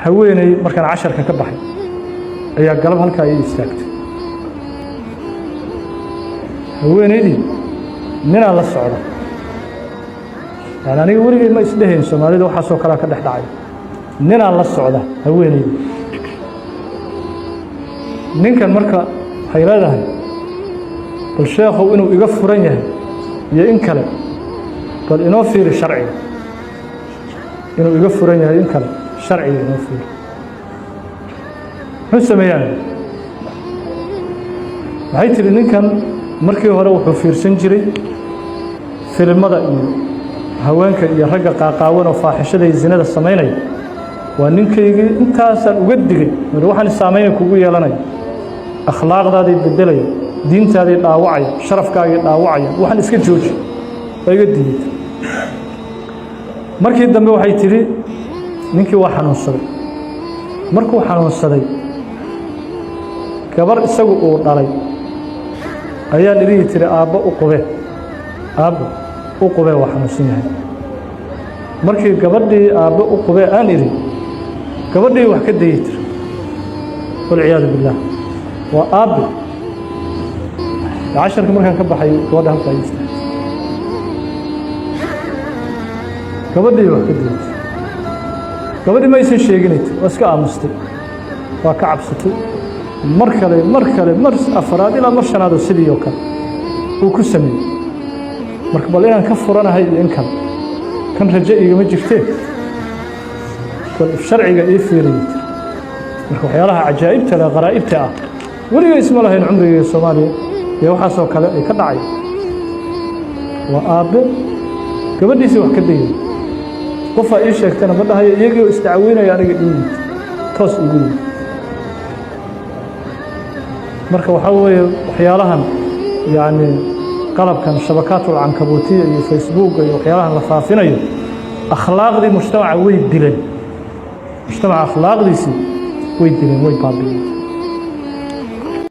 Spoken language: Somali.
haweeney markaan casharka ka baxay ayaa galab halkaa ii istaagtay haweeneydii ninaa la socda yani aniga weligay ma isdhehayn soomaalida waxaasoo kalea ka dhex dhacay ninaa la socda haweeneydii ninkan marka waxay leedahay bal sheekhow inuu iga furan yahay iyo in kale bal inoo fiiri sharciga inuu iga furan yahay in kale sharciga inoo fiiri muxuu sameeyaan waxay tiri ninkan markii hore wuxuu fiirsan jiray filimada iyo haweenka iyo ragga qaaqaawan oo faaxishada iyo zinada samaynaya waa ninkaygii intaasaan uga digay waxaan saameyn kugu yeelanaya akhlaaqdaadii bedelaya diintaadii dhaawacaya sharafkaagii dhaawacaya waxaan iska jooji waa iga digay markii dambe waxay tiri ninkii waa xanuunsaday markuu xanuunsaday gabar isagu uu dhalay ayaan idhihi tiri aabbo u qube aabbo u qube waa xanuunsan yahay markii gabadhii aabbo u qube aan idhi gabadhii wax ka dayay tiri walciyaadu billaah waa aabbe casharka markaan ka baxay gabadha halkaa ii istaagtay gabadhii wax ka dayay tiri gabadhii ma aysan sheeginay tiri waa iska aamustay waa ka cabsatay mar kale mar afraad ilaa mar shanaad oo sidii oo kale uu ku sameeyey marka bal inaan ka furanahay iyo in kale kan rajo igama jirtee bal sharciga ii fiiriyey marka waxyaalaha cajaa'ibta leh qaraa'ibta ah weliga isma lahayn cumriga Soomaaliya iyo waxaasoo kale ay ka dhacay waa aabbe gabadhiisii wax ka dayay qofaa ii sheegtana ma dhahayo iyagii oo isdacweynaya aniga dhiigii toos ugu yimid marka waxaa weeye waxyaalahan yani qalabkan shabakaatul cankabuutiya iyo facebooka iyo waxyaalahan la faafinayo akhlaaqdii mujtamaca way dileen mujtamaca akhlaaqdiisii way dileen way baabi'iyeen